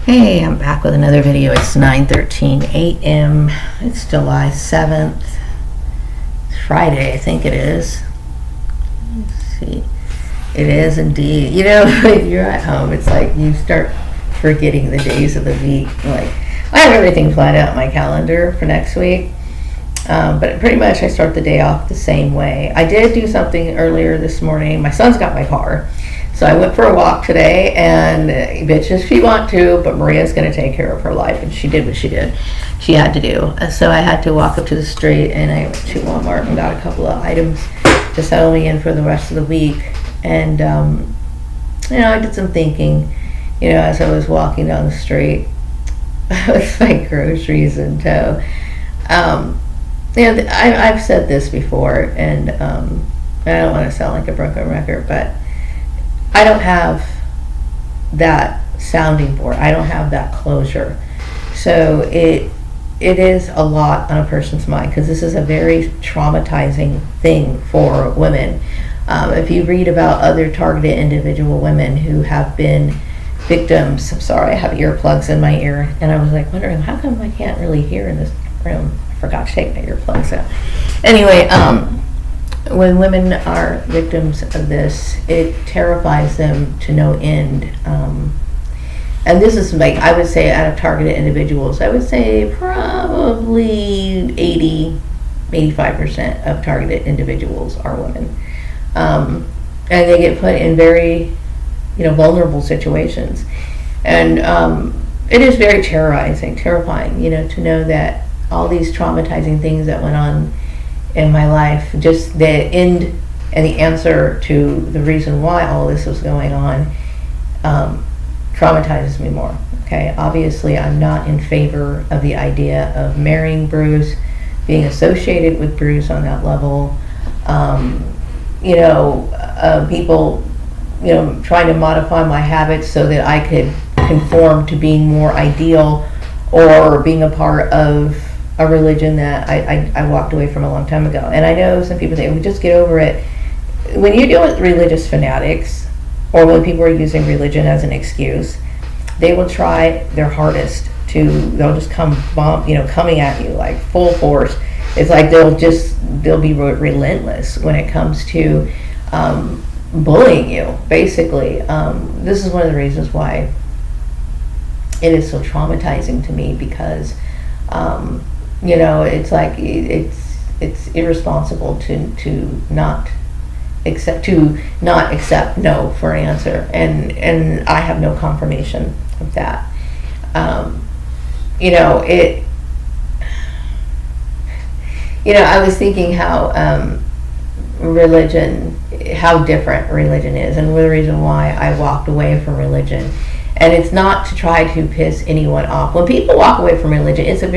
Hey, I'm back with another video. It's 9:13 a.m. It's July 7th. It's Friday, I think it is. Let's see. It is indeed. You know, if you're at home, it's like you start forgetting the days of the week. Like, I have everything planned out in my calendar for next week. But pretty much I start the day off the same way. I did do something earlier this morning. My son's got my car. So I went for a walk today, and bitch if she want to, but Maria's going to take care of her life, and she did what she did. She had to do. So I had to walk up to the street, and I went to Walmart and got a couple of items to settle me in for the rest of the week. And, I did some thinking, as I was walking down the street with my groceries in tow. I've said this before, and I don't want to sound like a broken record, but I don't have that sounding board. I don't have that closure. So it is a lot on a person's mind, because this is a very traumatizing thing for women. If you read about other targeted individual women who have been victims, I'm sorry, I have earplugs in my ear, and I was like wondering, how come I can't really hear in this room? I forgot to take my earplugs out. Anyway, when women are victims of this, it terrifies them to no end. And this is, like, I would say, out of targeted individuals, I would say probably 80-85% of targeted individuals are women. And they get put in very, vulnerable situations. And it is very terrifying, to know that all these traumatizing things that went on in my life, just the end and the answer to the reason why all this was going on, traumatizes me more. Okay, obviously I'm not in favor of the idea of marrying Bruce, being associated with Bruce on that level. People, trying to modify my habits so that I could conform to being more ideal, or being a part of a religion that I walked away from a long time ago. And I know some people say, we just get over it. When you deal with religious fanatics, or when people are using religion as an excuse, they will try their hardest they'll just coming at you like full force. It's like they'll be relentless when it comes to bullying you, basically. This is one of the reasons why it is so traumatizing to me, because it's like it's irresponsible to not accept no for an answer, and I have no confirmation of that. I was thinking how how different religion is, and the reason why I walked away from religion. And it's not to try to piss anyone off. When people walk away from religion, it's a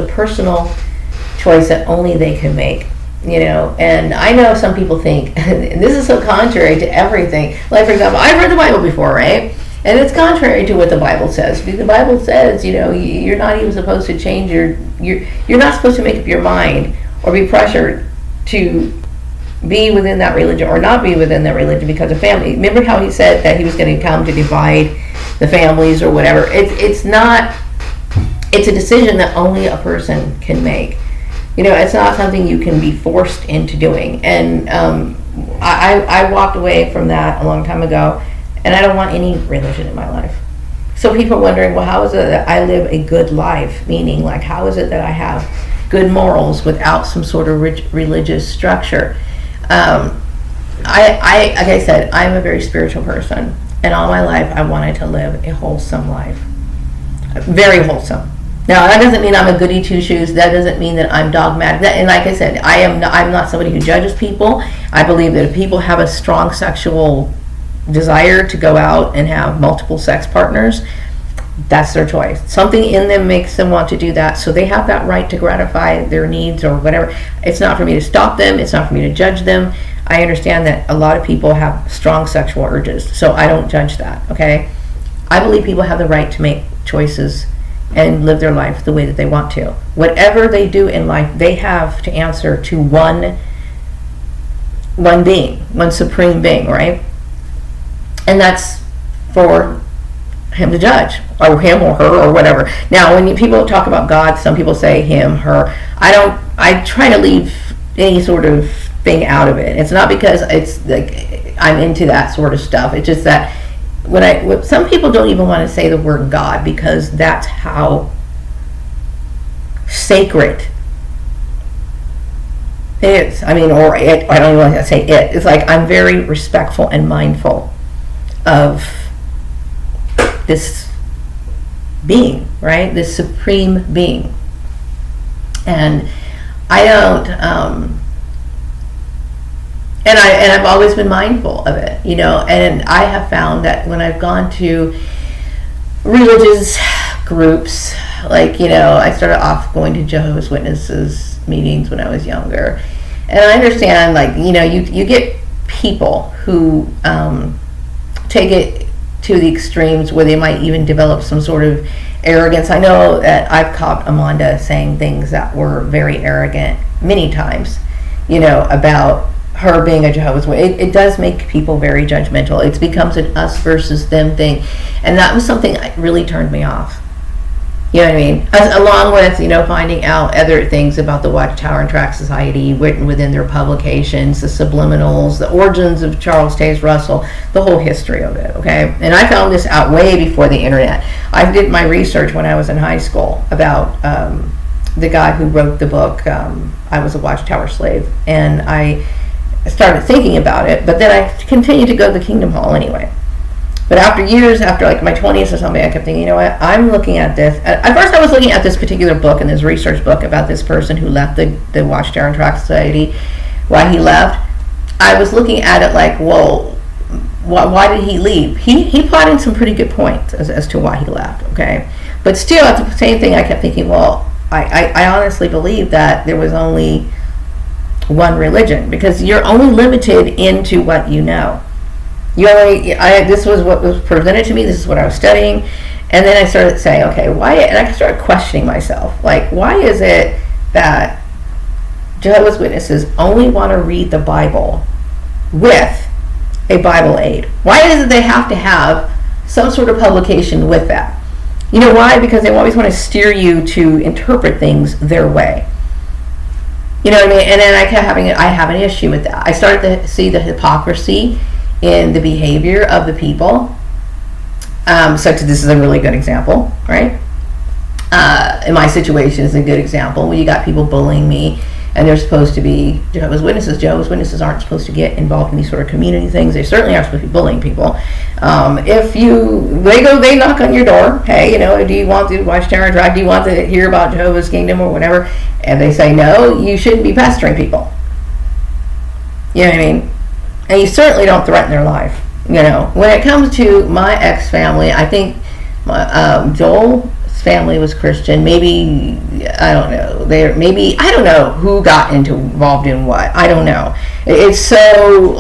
personal choice that only they can make. And I know some people think, and this is so contrary to everything. Like, for example, I've read the Bible before, right? And it's contrary to what the Bible says. The Bible says, you're not even supposed to change you're not supposed to make up your mind or be pressured to be within that religion or not be within that religion because of family. Remember how he said that he was going to come to divide the families or whatever? It's a decision that only a person can make. It's not something you can be forced into doing. And I walked away from that a long time ago, and I don't want any religion in my life. So people are wondering, well, how is it that I live a good life? Meaning, like, how is it that I have good morals without some sort of religious structure? Like I said, I'm a very spiritual person, and all my life I wanted to live a wholesome life, very wholesome. Now, that doesn't mean I'm a goody two shoes. That doesn't mean that I'm dogmatic. And like I said, I'm not somebody who judges people. I believe that if people have a strong sexual desire to go out and have multiple sex partners, that's their choice. Something in them makes them want to do that, so they have that right to gratify their needs or whatever. It's not for me to stop them. It's not for me to judge them. I understand that a lot of people have strong sexual urges, so I don't judge that, okay? I believe people have the right to make choices and live their life the way that they want to. Whatever they do in life, they have to answer to one being, one supreme being, right? And that's for him to judge, or him or her or whatever. Now, when people talk about God, some people say him, her. I try to leave any sort of thing out of it. It's not because it's like I'm into that sort of stuff. It's just that when some people don't even want to say the word God because that's how sacred it is. I mean, or it, I don't even want to say it. It's like I'm very respectful and mindful of this being, right? This supreme being. And I don't, and I've always been mindful of it, and I have found that when I've gone to religious groups, like, I started off going to Jehovah's Witnesses meetings when I was younger. And I understand, like, you get people who take it to the extremes where they might even develop some sort of arrogance. I know that I've caught Amanda saying things that were very arrogant many times, about her being a Jehovah's Witness. It does make people very judgmental. It becomes an us versus them thing. And that was something that really turned me off. You know what I mean? Along with, finding out other things about the Watchtower and Tract Society written within their publications, the subliminals, the origins of Charles Taze Russell, the whole history of it, okay? And I found this out way before the internet. I did my research when I was in high school about the guy who wrote the book, I Was a Watchtower Slave. And I started thinking about it, but then I continued to go to the Kingdom Hall anyway. But after years, after like my 20s or something, I kept thinking, I'm looking at this. At first I was looking at this particular book and this research book about this person who left the Watchtower and Tract Society. Why he left, I was looking at it like, well, why did he leave? He brought in some pretty good points as to why he left, okay? But still, at the same thing, I kept thinking, well, I honestly believe that there was only one religion, because you're only limited into what you know. This was what was presented to me. This is what I was studying, and then I started saying, okay, why? And I started questioning myself, like, why is it that Jehovah's Witnesses only want to read the Bible with a Bible aid? Why is it they have to have some sort of publication with that? You know why? Because they always want to steer you to interpret things their way. You know what I mean? And then I have an issue with that. I started to see the hypocrisy in the behavior of the people. This is a really good example, right? In my situation is a good example where you got people bullying me, and they're supposed to be Jehovah's Witnesses. Jehovah's Witnesses aren't supposed to get involved in these sort of community things. They certainly aren't supposed to be bullying people. They knock on your door, hey, do you want to watch Terror Drive? Do you want to hear about Jehovah's Kingdom or whatever? And they say no, you shouldn't be pestering people. You know what I mean? And you certainly don't threaten their life. When it comes to my ex-family, I think Joel's family was Christian. Maybe, I don't know. I don't know who got involved in what. I don't know. It's so,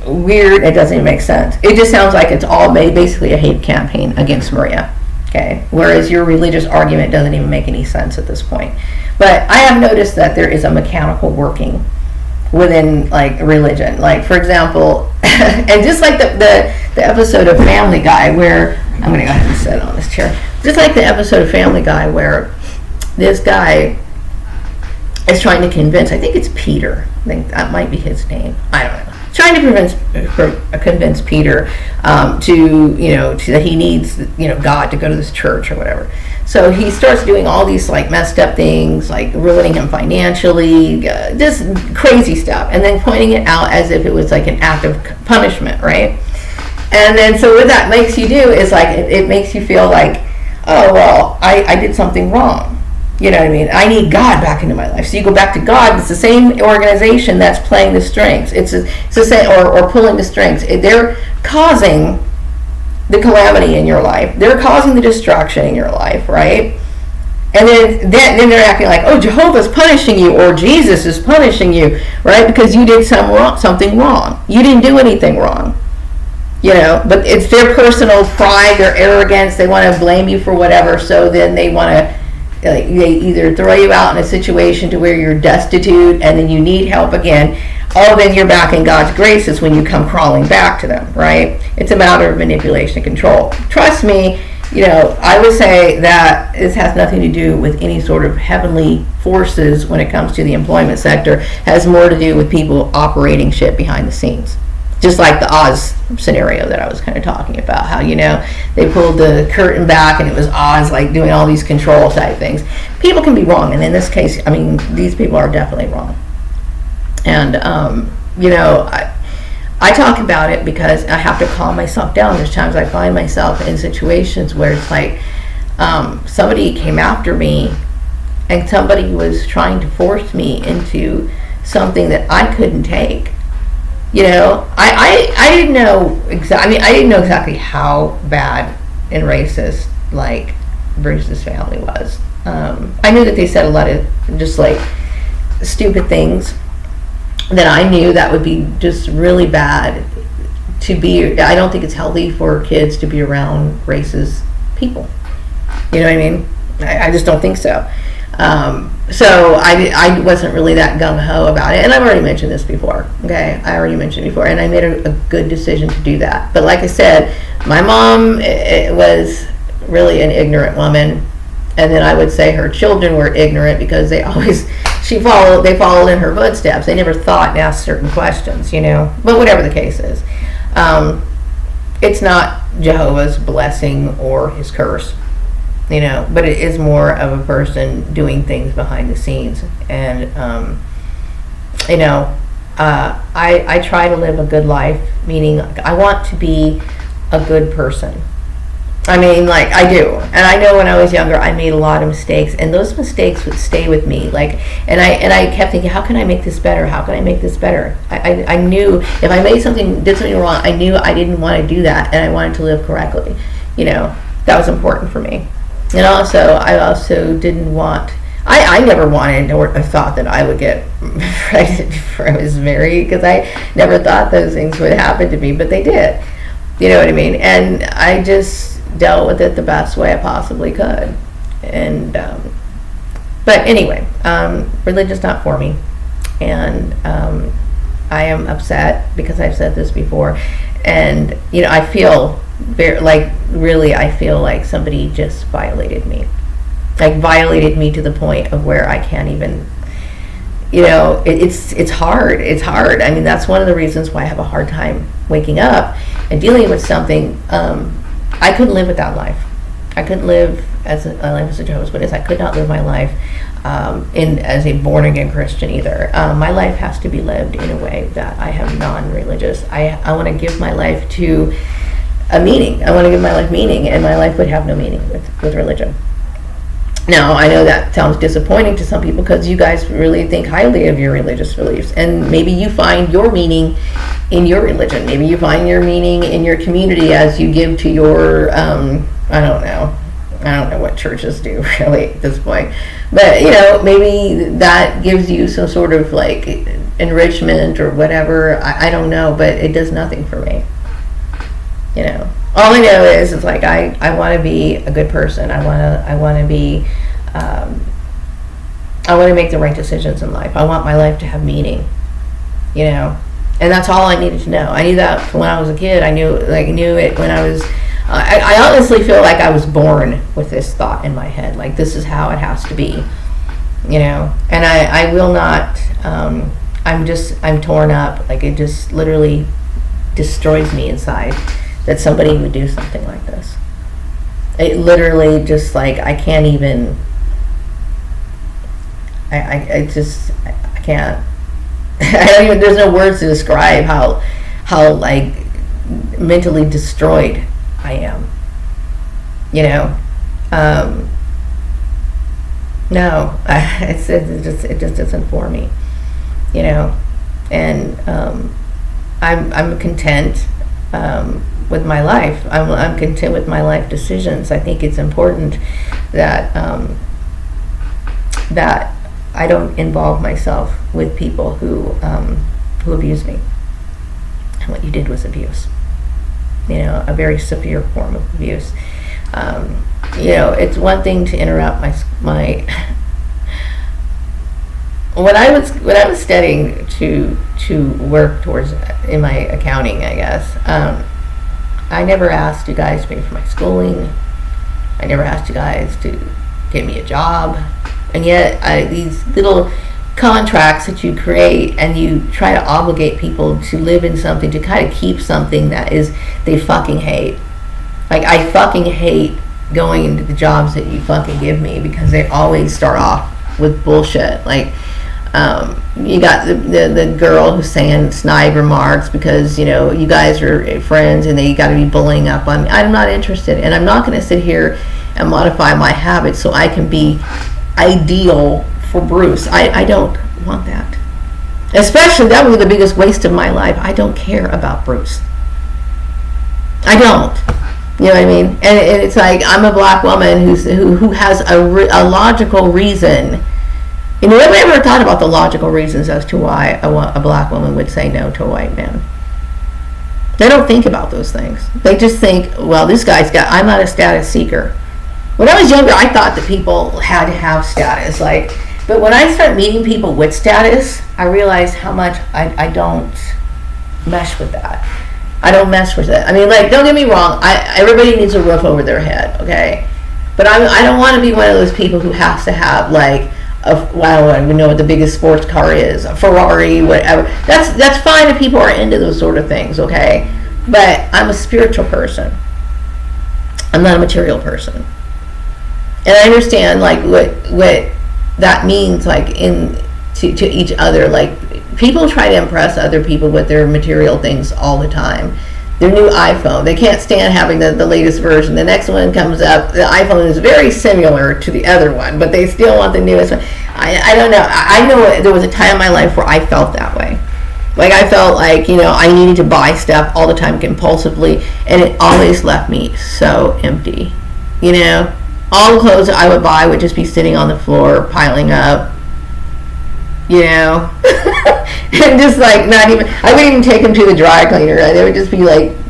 weird. It doesn't even make sense. It just sounds like it's all basically a hate campaign against Maria. Okay. Whereas your religious argument doesn't even make any sense at this point. But I have noticed that there is a mechanical working within religion, for example, and just like the episode of Family Guy where I'm gonna go ahead and sit on this chair, just like the episode of Family Guy where this guy is trying to convince, I think it's Peter, I think that might be his name, I don't know, trying to convince Peter that he needs God to go to this church or whatever. So he starts doing all these messed up things, ruining him financially, just crazy stuff, and then pointing it out as if it was an act of punishment, right? And then so what that makes you do is it makes you feel like, oh well, I did something wrong. You know what I mean? I need God back into my life. So you go back to God. It's the same organization that's playing the strings. It's the same, or pulling the strings. They're causing the calamity in your life. They're causing the destruction in your life, right? And then they're acting like, oh, Jehovah's punishing you, or Jesus is punishing you, right? Because you did something wrong. You didn't do anything wrong. But it's their personal pride, their arrogance. They want to blame you for whatever. So then they want to like they either throw you out in a situation to where you're destitute and then you need help again. Oh, then you're back in God's graces when you come crawling back to them, right? It's a matter of manipulation and control. Trust me, I would say that this has nothing to do with any sort of heavenly forces when it comes to the employment sector. It has more to do with people operating shit behind the scenes. Just like the Oz scenario that I was kind of talking about, how, they pulled the curtain back and it was Oz like doing all these control type things. People can be wrong, and in this case, I mean, these people are definitely wrong. And, I talk about it because I have to calm myself down. There's times I find myself in situations where it's like somebody came after me and somebody was trying to force me into something that I couldn't take. I didn't know I didn't know exactly how bad and racist like Bruce's family was. I knew that they said a lot of just like stupid things that I knew that would be just really bad to be. I don't think it's healthy for kids to be around racist people. You know what I mean? I just don't think so. So I wasn't really that gung-ho about it, and I've already mentioned this before. Okay, I already mentioned it before, and I made a good decision to do that. But like I said, my mom was really an ignorant woman, and then I would say her children were ignorant because they followed in her footsteps. They never thought and asked certain questions, But whatever the case is, it's not Jehovah's blessing or his curse. But it is more of a person doing things behind the scenes. And, I try to live a good life, meaning I want to be a good person. I mean, like, I do. And I know when I was younger, I made a lot of mistakes, and those mistakes would stay with me. Like, and I kept thinking, how can I make this better? How can I make this better? I knew if I did something wrong, I knew I didn't want to do that, and I wanted to live correctly. That was important for me. And I also didn't want, I never wanted or thought that I would get pregnant before I was married, because I never thought those things would happen to me, but they did. You know what I mean? And I just dealt with it the best way I possibly could. And, but anyway, religion's not for me. And I am upset because I've said this before. And, I feel I feel like somebody just violated me. Like, violated me to the point of where I can't even, it's hard. It's hard. I mean, that's one of the reasons why I have a hard time waking up and dealing with something. I couldn't live without life. I couldn't live as a Jehovah's Witness. I could not live my life as a born-again Christian either. My life has to be lived in a way that I am non-religious. I want to give my life to a meaning. I want to give my life meaning, and my life would have no meaning with religion. Now, I know that sounds disappointing to some people because you guys really think highly of your religious beliefs, and maybe you find your meaning in your religion. Maybe you find your meaning in your community as you give to your, I don't know what churches do really at this point, but maybe that gives you some sort of like enrichment or whatever. I don't know, but it does nothing for me. All I know is it's like I want to be a good person. I want to be I want to make the right decisions in life. I want my life to have meaning, and that's all I needed to know. I knew that when I was a kid. I knew it when I was. I honestly feel like I was born with this thought in my head, like this is how it has to be, And I will not. I'm torn up. Like, it just literally destroys me inside that somebody would do something like this. It literally just like I can't even. I can't. I don't even. There's no words to describe how like mentally destroyed I am. No, it just isn't for me. And I'm content with my life. I'm content with my life decisions. I think it's important that that I don't involve myself with people who abuse me. And what you did was abuse. A very severe form of abuse. it's one thing to interrupt my when I was studying to work towards in my accounting, I guess, I never asked you guys to pay for my schooling. I never asked you guys to get me a job, and yet these little contracts that you create, and you try to obligate people to live in something, to kind of keep something that is they fucking hate. Like, I fucking hate going into the jobs that you fucking give me, because they always start off with bullshit. Like, you got the girl who's saying snide remarks because you guys are friends and they got to be bullying up on me. I'm not interested, and I'm not going to sit here and modify my habits so I can be ideal for Bruce. I don't want that. Especially, that was the biggest waste of my life. I don't care about Bruce. I don't. You know what I mean? And it's like, I'm a black woman who has a logical reason. Nobody ever thought about the logical reasons as to why a black woman would say no to a white man. They don't think about those things. They just think, well, I'm not a status seeker. When I was younger, I thought that people had to have status. But when I start meeting people with status, I realize how much I don't mesh with that. I don't mess with it. I mean, don't get me wrong. Everybody needs a roof over their head, okay? But I don't want to be one of those people who has to have, I don't even know what the biggest sports car is, a Ferrari, whatever. That's fine if people are into those sort of things, okay? But I'm a spiritual person. I'm not a material person. And I understand, what that means, to each other. People try to impress other people with their material things all the time. Their new iPhone, they can't stand having the latest version. The next one comes up, the iPhone is very similar to the other one, but they still want the newest one. I don't know. I know there was a time in my life where I felt that way. I felt I needed to buy stuff all the time compulsively, and it always left me so empty. All the clothes that I would buy would just be sitting on the floor, piling up. And just not even, I wouldn't even take them to the dry cleaner. They would just be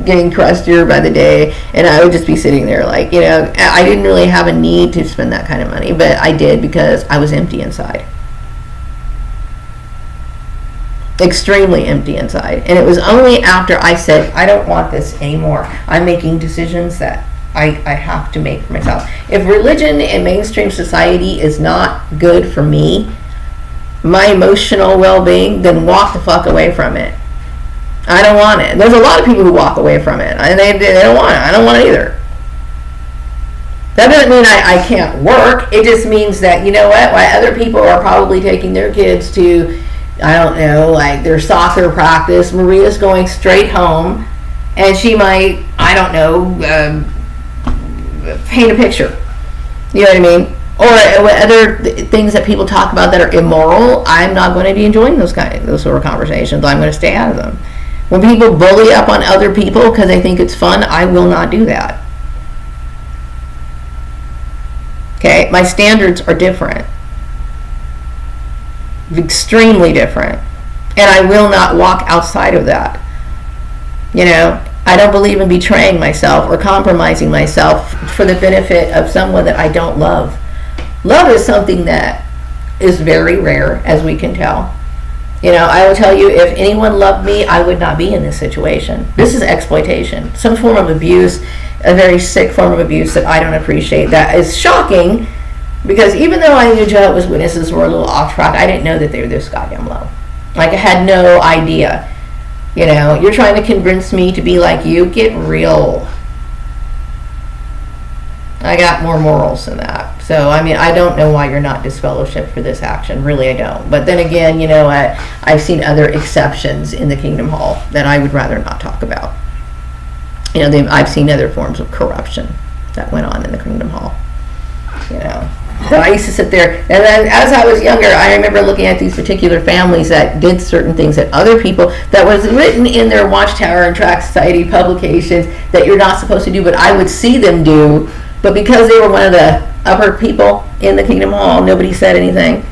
getting crustier by the day, and I would just be sitting there I didn't really have a need to spend that kind of money, but I did because I was empty inside. Extremely empty inside. And it was only after I said, I don't want this anymore. I'm making decisions that I have to make for myself. If religion and mainstream society is not good for me, my emotional well-being, then walk the fuck away from it. I don't want it. There's a lot of people who walk away from it, and they don't want it. I don't want it either. That doesn't mean I can't work. It just means that, why other people are probably taking their kids to, I don't know, their soccer practice, Maria's going straight home, and she might, I don't know, paint a picture. You know what I mean? Or other things that people talk about that are immoral. I'm not going to be enjoying those sort of conversations. I'm going to stay out of them. When people bully up on other people because they think it's fun, I will not do that. Okay? My standards are different. Extremely different. And I will not walk outside of that. I don't believe in betraying myself or compromising myself for the benefit of someone that I don't love. Love is something that is very rare, as we can tell. I will tell you, if anyone loved me, I would not be in this situation. This is exploitation. Some form of abuse, a very sick form of abuse that I don't appreciate. That is shocking, because even though I knew Jehovah's Witnesses were a little off track, I didn't know that they were this goddamn low. I had no idea. You're trying to convince me to be like you. Get real. I got more morals than that. So, I don't know why you're not disfellowshipped for this action. Really, I don't. But then again, I've seen other exceptions in the Kingdom Hall that I would rather not talk about. I've seen other forms of corruption that went on in the Kingdom Hall. But I used to sit there, and then as I was younger, I remember looking at these particular families that did certain things that other people, that was written in their Watchtower and Tract Society publications that you're not supposed to do, but I would see them do. But because they were one of the upper people in the Kingdom Hall, nobody said anything.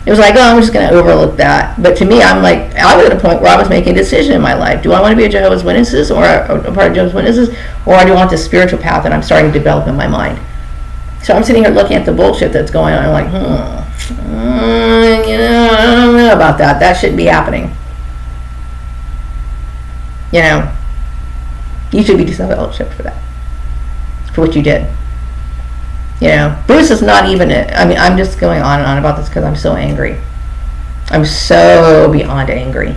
It was I'm just going to overlook that. But to me, I was at a point where I was making a decision in my life. Do I want to be a Jehovah's Witnesses or a part of Jehovah's Witnesses, or do I want this spiritual path that I'm starting to develop in my mind? So I'm sitting here looking at the bullshit that's going on. I'm like, I don't know about that. That shouldn't be happening. You should be disfellowshipped for that, for what you did. Bruce is not even I'm just going on and on about this because I'm so angry. I'm so beyond angry.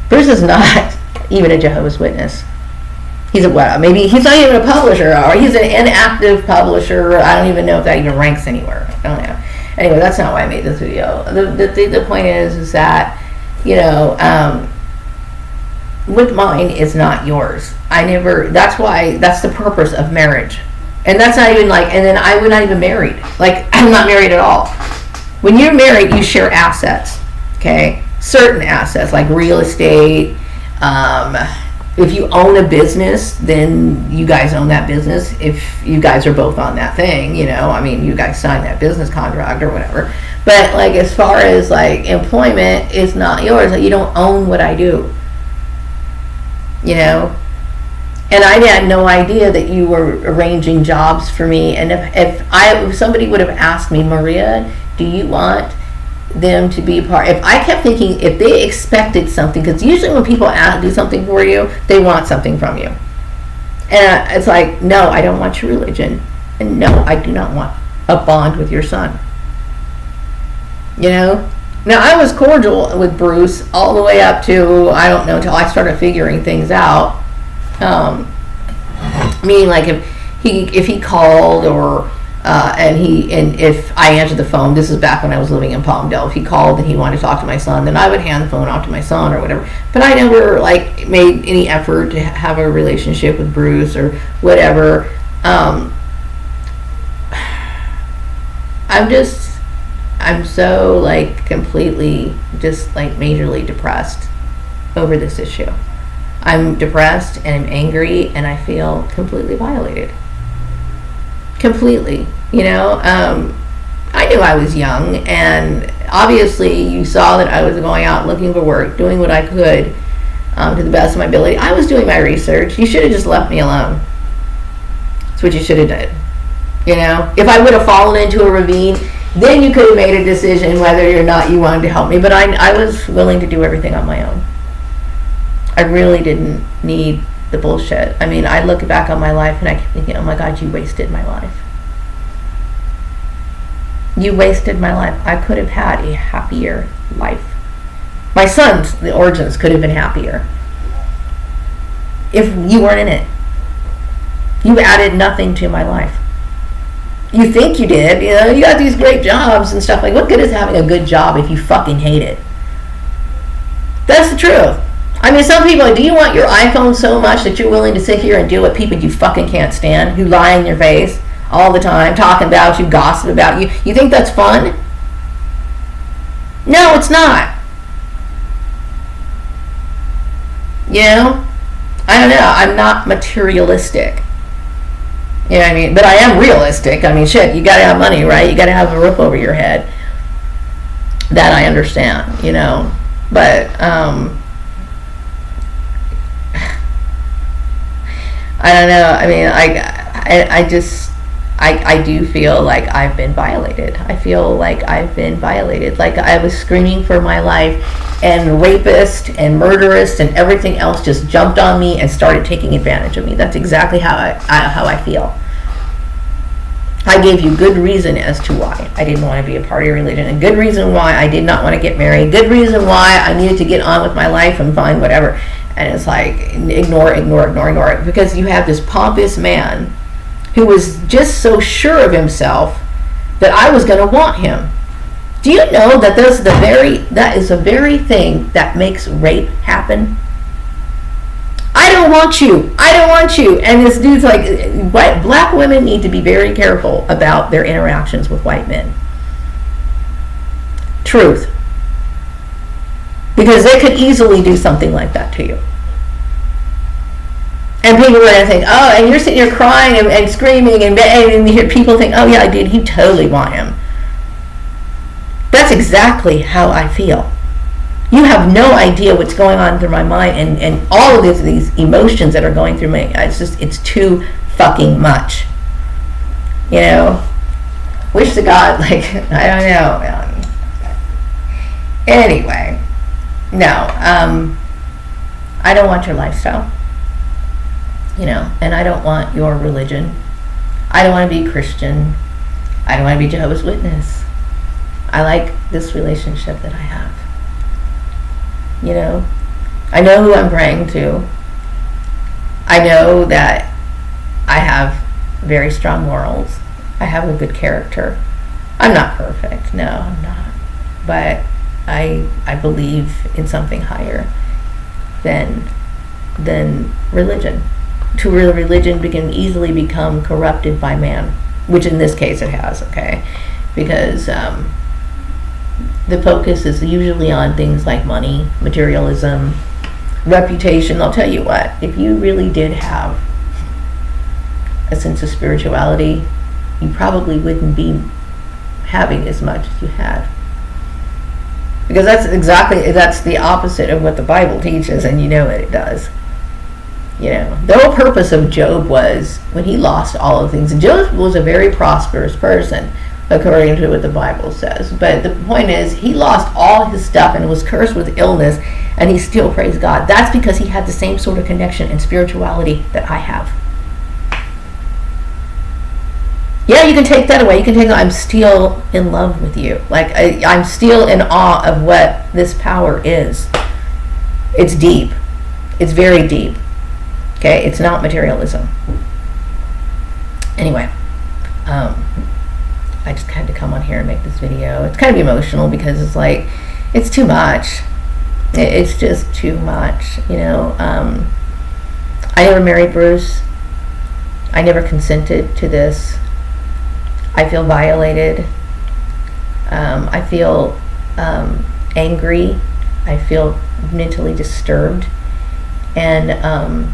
Bruce is not even a Jehovah's Witness. He's maybe he's not even a publisher, or he's an inactive publisher. I don't even know if that even ranks anywhere. I don't know. Anyway, that's not why I made this video. The point is that, with mine is not yours. That's the purpose of marriage. And that's not even and then I would not even married. I'm not married at all. When you're married, you share assets, okay? Certain assets, like real estate. If you own a business, then you guys own that business. If you guys are both on that thing, you guys sign that business contract or whatever. But as far as employment, it's not yours. You don't own what I do. And I had no idea that you were arranging jobs for me. And if somebody would have asked me, Maria, do you want them to be a part? If I kept thinking, if they expected something, because usually when people do something for you, they want something from you. And it's no, I don't want your religion. And no, I do not want a bond with your son. Now, I was cordial with Bruce all the way up to, I don't know, until I started figuring things out. Meaning if he called or and if I answered the phone, this is back when I was living in Palmdale, if he called and he wanted to talk to my son, then I would hand the phone off to my son or whatever. But I never made any effort to have a relationship with Bruce or whatever. I'm so completely just majorly depressed over this issue. I'm depressed and I'm angry and I feel completely violated. Completely. I knew I was young, and obviously you saw that I was going out looking for work, doing what I could to the best of my ability. I was doing my research. You should have just left me alone. That's what you should have done. If I would have fallen into a ravine, then you could have made a decision whether or not you wanted to help me. But I was willing to do everything on my own. I really didn't need the bullshit. I look back on my life and I keep thinking, oh my God, you wasted my life. You wasted my life. I could have had a happier life. My son's, the origins, could have been happier if you weren't in it. You added nothing to my life. You think you did. You got these great jobs and stuff. What good is having a good job if you fucking hate it? That's the truth. Some people, do you want your iPhone so much that you're willing to sit here and deal with people you fucking can't stand, who lie in your face all the time, talking about you, gossip about you? You think that's fun? No, it's not. I don't know. I'm not materialistic. But I am realistic. Shit, you gotta have money, right? You gotta have a roof over your head. That I understand, But, I don't know. I do feel like I've been violated. I feel like I've been violated. I was screaming for my life, and rapist and murderist and everything else just jumped on me and started taking advantage of me. That's exactly how I feel. I gave you good reason as to why I didn't want to be a part of your religion, and good reason why I did not want to get married, good reason why I needed to get on with my life and find whatever. And it's ignore it, because you have this pompous man who was just so sure of himself that I was going to want him. Do you know that that is the very thing that makes rape happen? I don't want you. And this dude's black women need to be very careful about their interactions with white men. Truth. Because they could easily do something like that to you. And people are going to think, oh, and you're sitting here crying and screaming, and you hear people think, oh yeah, dude, he totally want him. That's exactly how I feel. You have no idea what's going on through my mind and all of these emotions that are going through me. It's too fucking much. You know, wish to God, like, I don't know. Anyway, no, I don't want your lifestyle, you know, and I don't want your religion. I don't want to be a Christian. I don't want to be Jehovah's Witness. I like this relationship that I have. You know, I know who I'm praying to. I know that I have very strong morals. I have a good character. I'm not perfect. No, I'm not. But I believe in something higher than religion. To real religion can easily become corrupted by man, which in this case it has, okay? Because the focus is usually on things like money, materialism, reputation. I'll tell you what, if you really did have a sense of spirituality, you probably wouldn't be having as much as you had. Because that's the opposite of what the Bible teaches, and you know it does. You know, the whole purpose of Job was when he lost all of things. And Job was a very prosperous person, according to what the Bible says. But the point is, he lost all his stuff and was cursed with illness, and he still praised God. That's because he had the same sort of connection and spirituality that I have. Yeah, you can take that away. You can take, I'm still in love with you. Like, I'm still in awe of what this power is. It's deep. It's very deep. Okay, it's not materialism. Anyway, I just had to come on here and make this video. It's kind of emotional because it's like, it's too much. It's just too much, you know. I never married Bruce. I never consented to this. I feel violated. I feel angry. I feel mentally disturbed. And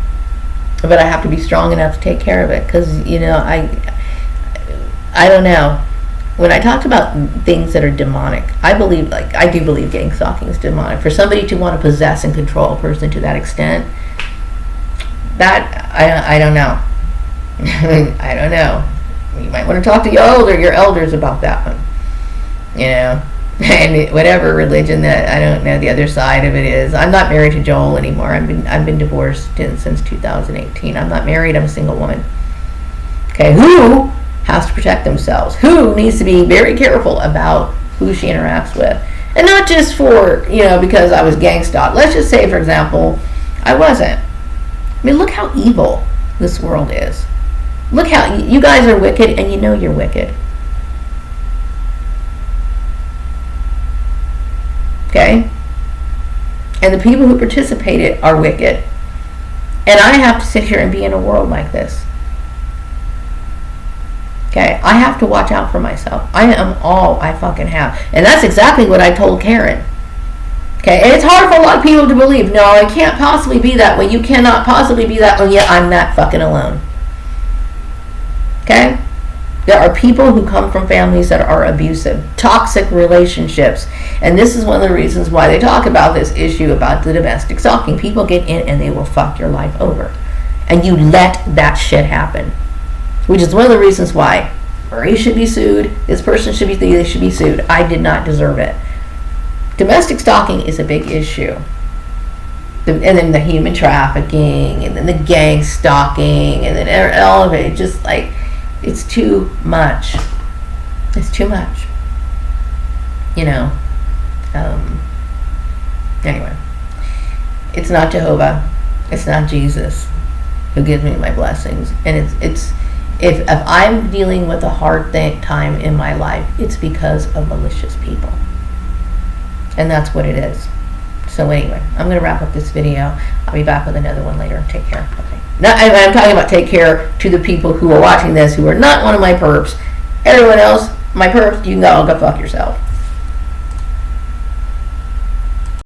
but I have to be strong enough to take care of it, because, you know, I don't know. When I talked about things that are demonic, I do believe gang stalking is demonic. For somebody to want to possess and control a person to that extent, that I don't know. I don't know. You might want to talk to your elders about that one. You know, and whatever religion that, I don't know the other side of it is. I'm not married to Joel anymore. I've been divorced since 2018. I'm not married. I'm a single woman. Okay, who has to protect themselves? Who needs to be very careful about who she interacts with, and not just for, you know, because I was gang stalked. Let's just say, for example, I wasn't. I mean, look how evil this world is. Look how you guys are wicked, and you know you're wicked. Okay? And the people who participated are wicked. And I have to sit here and be in a world like this. Okay? I have to watch out for myself. I am all I fucking have. And that's exactly what I told Karen. Okay? And it's hard for a lot of people to believe. No, I can't possibly be that way. You cannot possibly be that way. Yet I'm not fucking alone. Okay? There are people who come from families that are abusive, toxic relationships. And this is one of the reasons why they talk about this issue about the domestic stalking. People get in and they will fuck your life over. And you let that shit happen. Which is one of the reasons why Marie should be sued, this person should be, they should be sued. I did not deserve it. Domestic stalking is a big issue. And then the human trafficking, and then the gang stalking, and then all of it, just like, it's too much. It's too much. You know. Anyway. It's not Jehovah. It's not Jesus who gives me my blessings. And if I'm dealing with a hard time in my life, it's because of malicious people. And that's what it is. So anyway, I'm going to wrap up this video. I'll be back with another one later. Take care. Okay. Now, I'm talking about take care to the people who are watching this who are not one of my perps. Everyone else, my perps, you can go fuck yourself.